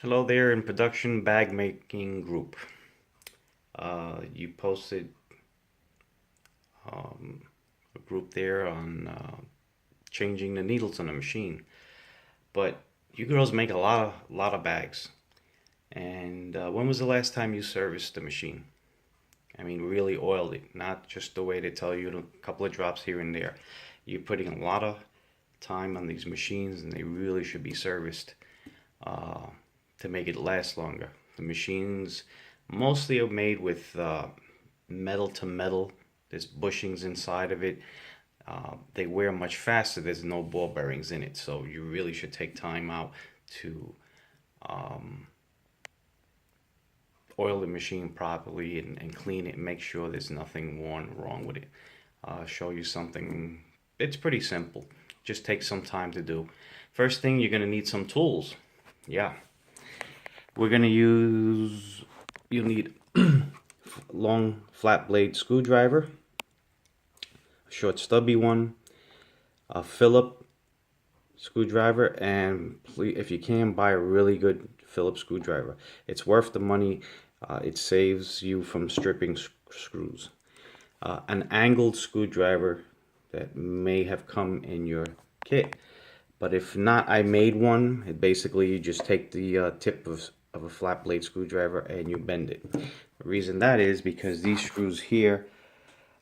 Hello there in production bag making group. You posted a group there on changing the needles on the machine, but you girls make a lot of bags. And when was the last time you serviced the machine? I mean, really oiled it, not just the way they tell you, a couple of drops here and there. You're putting a lot of time on these machines, and they really should be serviced uh, to make it last longer. The machines mostly are made with metal to metal. There's bushings inside of it. They wear much faster. There's no ball bearings in it, so you really should take time out to um, oil the machine properly and clean it and make sure there's nothing worn wrong with it. Show you something. It's pretty simple. Just takes some time to do. First thing, you're gonna need some tools. Yeah, we're gonna use. You'll need long flat blade screwdriver, a short stubby one, a Phillips screwdriver, and please, if you can, buy a really good Phillips screwdriver. It's worth the money. It saves you from stripping screws. An angled screwdriver that may have come in your kit, but if not, I made one. Basically, you just take the tip of a flat blade screwdriver and you bend it. The reason that is because these screws here,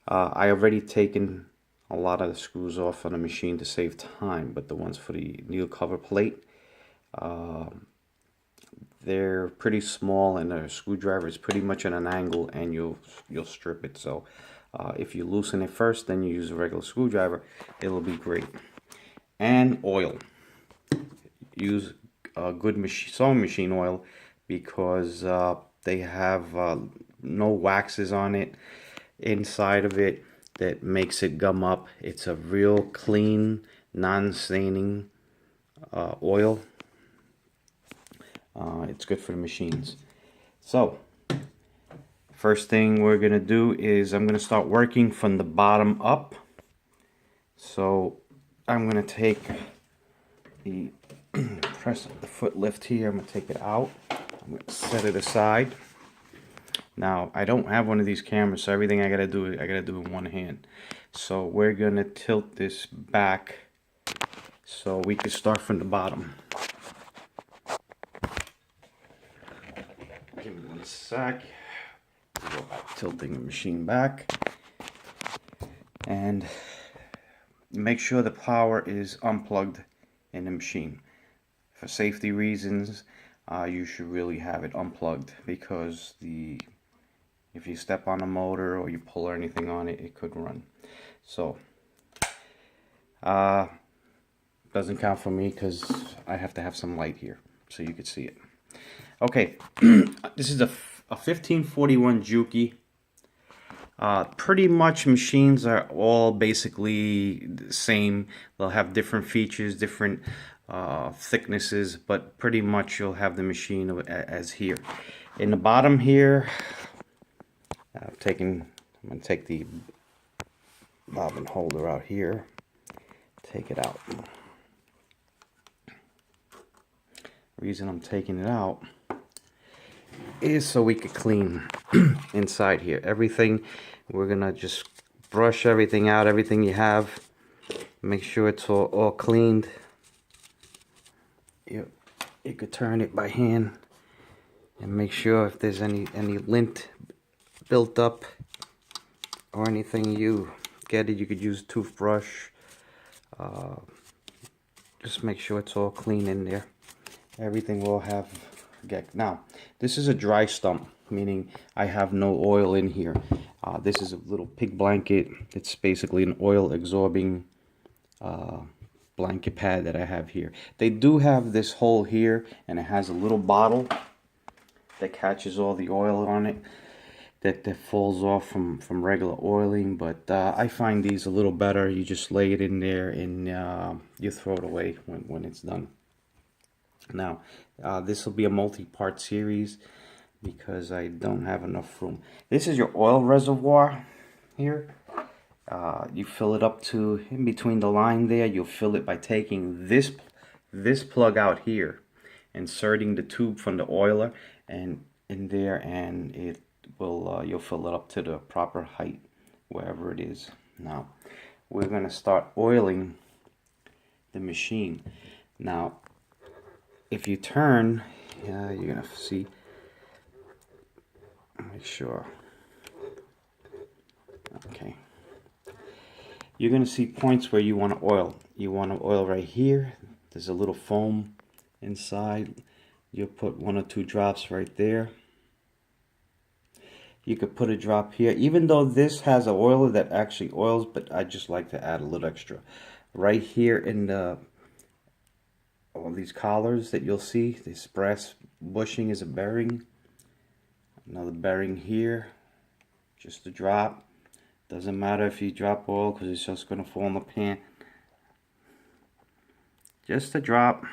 I already taken a lot of the screws off on the machine to save time, but the ones for the needle cover plate, uh, they're pretty small, and the screwdriver is pretty much at an angle, and you'll strip it. So if you loosen it first, then you use a regular screwdriver, it'll be great. And oil. Use a good sewing machine oil because they have no waxes on it inside of it that makes it gum up. It's a real clean, non-staining oil. It's good for the machines. So first thing we're gonna do is I'm gonna start working from the bottom up. So I'm gonna take the press the foot lift here. I'm gonna take it out. I'm gonna set it aside. Now I don't have one of these cameras, so everything I gotta do in one hand. So we're gonna tilt this back so we can start from the bottom. Give me one sec. Go back, tilting the machine back, and make sure the power is unplugged in the machine. For safety reasons, you should really have it unplugged because if you step on a motor or you pull or anything on it, it could run. So doesn't count for me because I have to have some light here so you could see it. Okay, this is a 1541 juki. Pretty much machines are all basically the same. They'll have different features, different thicknesses, but pretty much you'll have the machine as here. In the bottom here, I'm going to take the bobbin holder out here, take it out. Reason I'm taking it out is so we could clean inside here. Everything, we're gonna just brush everything out, everything you have. Make sure it's all cleaned. You could turn it by hand and make sure if there's any lint built up or anything, you get it. You could use a toothbrush. Just make sure it's all clean in there. Everything will have now, this is a dry stump, meaning I have no oil in here. This is a little pig blanket. It's basically an oil absorbing blanket pad that I have here. They do have this hole here, and it has a little bottle that catches all the oil on it that falls off from regular oiling, but I find these a little better. You just lay it in there and you throw it away when it's done. Now, this will be a multi-part series because I don't have enough room. This is your oil reservoir here. You fill it up to in between the line there. You'll fill it by taking this plug out here inserting the tube from the oiler and in there, and it will you'll fill it up to the proper height wherever it is. Now we're going to start oiling the machine. Now if you turn, you're going to see, make sure, okay, you're going to see points where you want to oil. You want to oil right here. There's a little foam inside. You'll put 1 or 2 drops right there. You could put a drop here, even though this has an oiler that actually oils, but I just like to add a little extra. Right here in the all these collars that you'll see, this brass bushing is a bearing. Another bearing here, just a drop. Doesn't matter if you drop oil because it's just going to fall in the pan. Just a drop.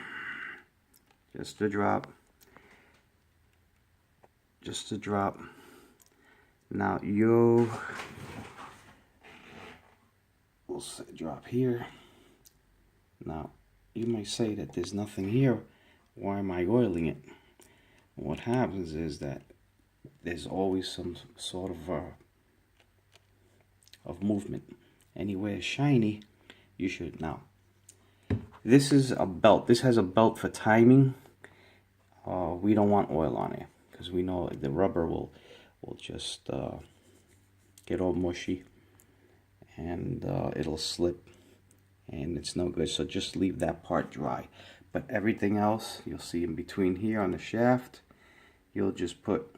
Just a drop. Just a drop. Now we'll say drop here. Now you might say that there's nothing here. Why am I oiling it? What happens is that there's always some sort of movement. Anywhere it's shiny, you should. Now this is a belt. This has a belt for timing. We don't want oil on it because we know the rubber will just get all mushy and it'll slip and it's no good. So just leave that part dry. But everything else you'll see in between here on the shaft, you'll just put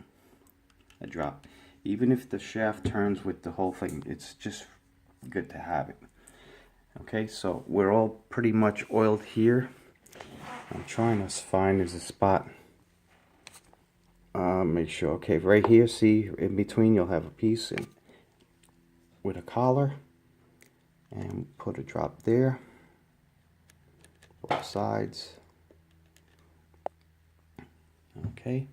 a drop. Even if the shaft turns with the whole thing, it's just good to have it. Okay, so we're all pretty much oiled here. I'm trying to find there's a spot. Make sure, okay, right here, see in between you'll have a piece with a collar, and put a drop there, both sides. Okay,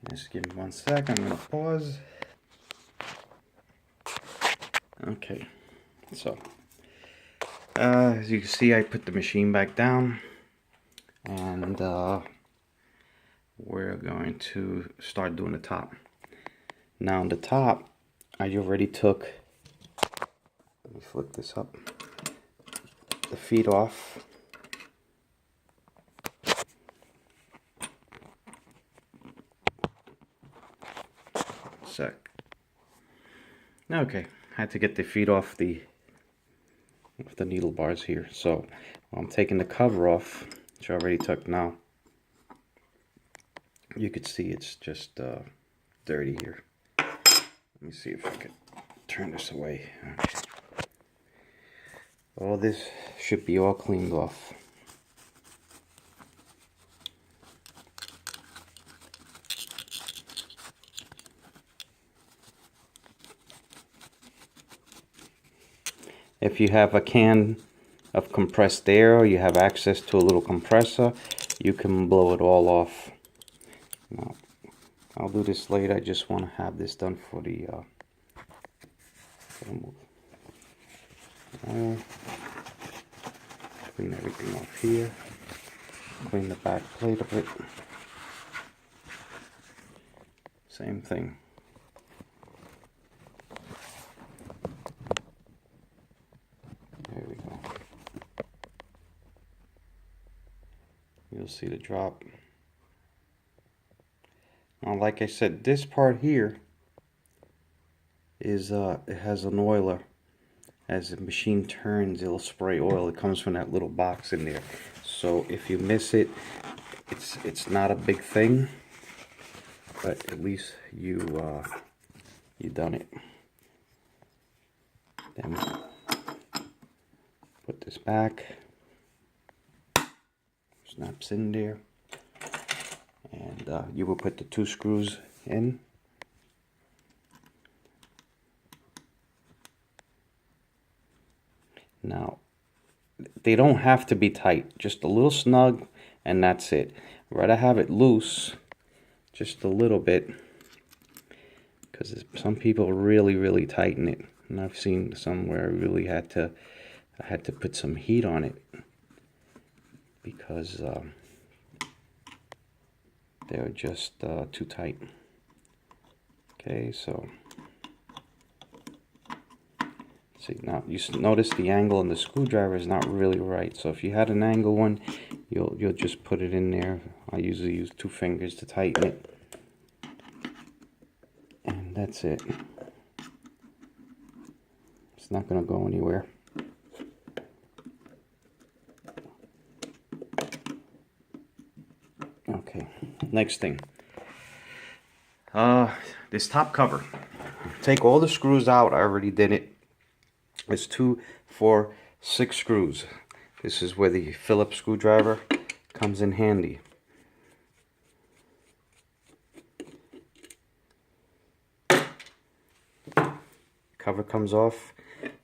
just give me 1 second, I'm going to pause. Okay, so as you can see, I put the machine back down, and we're going to start doing the top. Now on the top, I already took, let me flip this up, the feet off. Sec. Okay, I had to get the feet off the needle bars here. So I'm taking the cover off, which I already took now. You could see it's just dirty here. Let me see if I can turn this away. Okay. All this should be all cleaned off. If you have a can of compressed air, or you have access to a little compressor, you can blow it all off. Now, I'll do this later. I just want to have this done for the move. Clean everything off here. Clean the back plate of it. Same thing. There we go. You'll see the drop. Now, like I said, this part here is it has an oiler. As the machine turns, it'll spray oil. It comes from that little box in there. So if you miss it, it's not a big thing, but at least you done it. Then put this back. Snaps in there. And you will put the 2 screws in. Now, they don't have to be tight, just a little snug, and that's it. Rather have it loose, just a little bit, because some people really tighten it, and I've seen somewhere I really had to put some heat on it, because they're just too tight. Okay, so see, now you notice the angle in the screwdriver is not really right. So if you had an angle one, you'll just put it in there. I usually use 2 fingers to tighten it, and that's it. It's not going to go anywhere. Okay, next thing. This top cover. Take all the screws out. I already did it. It's 2, 4, 6 screws. This is where the Phillips screwdriver comes in handy. Cover comes off.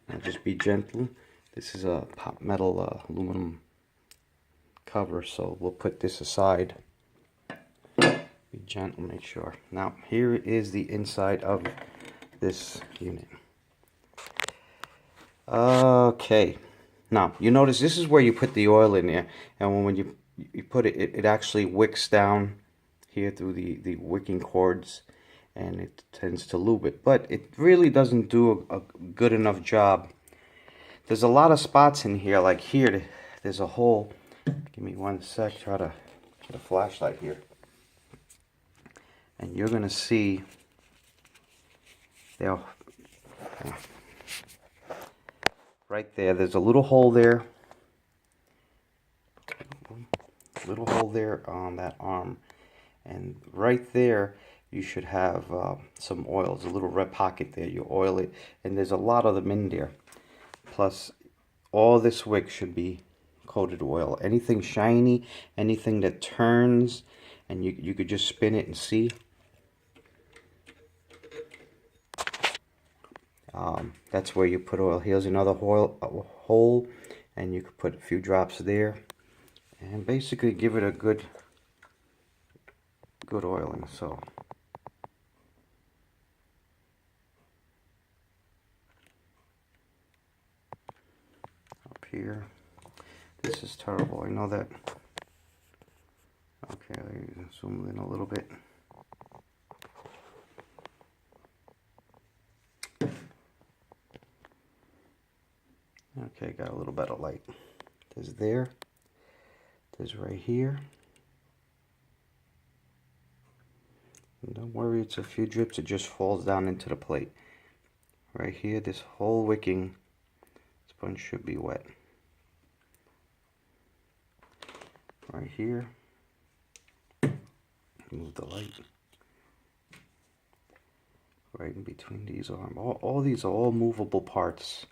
Now just be gentle. This is a pop metal aluminum cover, so we'll put this aside. Be gentle, make sure. Now here is the inside of this unit. Okay, now you notice this is where you put the oil in there, and when you put it, it actually wicks down here through the wicking cords, and it tends to lube it, but it really doesn't do a good enough job. There's a lot of spots in here, like here there's a hole. Give me one sec, try to get a flashlight here. And you're going to see there, right there, there's a little hole there. Little hole there on that arm. And right there, you should have some oil. There's a little red pocket there. You oil it. And there's a lot of them in there. Plus, all this wick should be coated oil. Anything shiny, anything that turns, and you could just spin it and see. That's where you put oil. Here's another hole, and you could put a few drops there, and basically give it a good oiling. So up here, this is terrible. I know that. Okay, let me zoom in a little bit. Okay, got a little better light. There's there. There's right here. And don't worry, it's a few drips. It just falls down into the plate. Right here, this whole wicking sponge should be wet. Right here. Move the light. Right in between these arms. All these are all movable parts.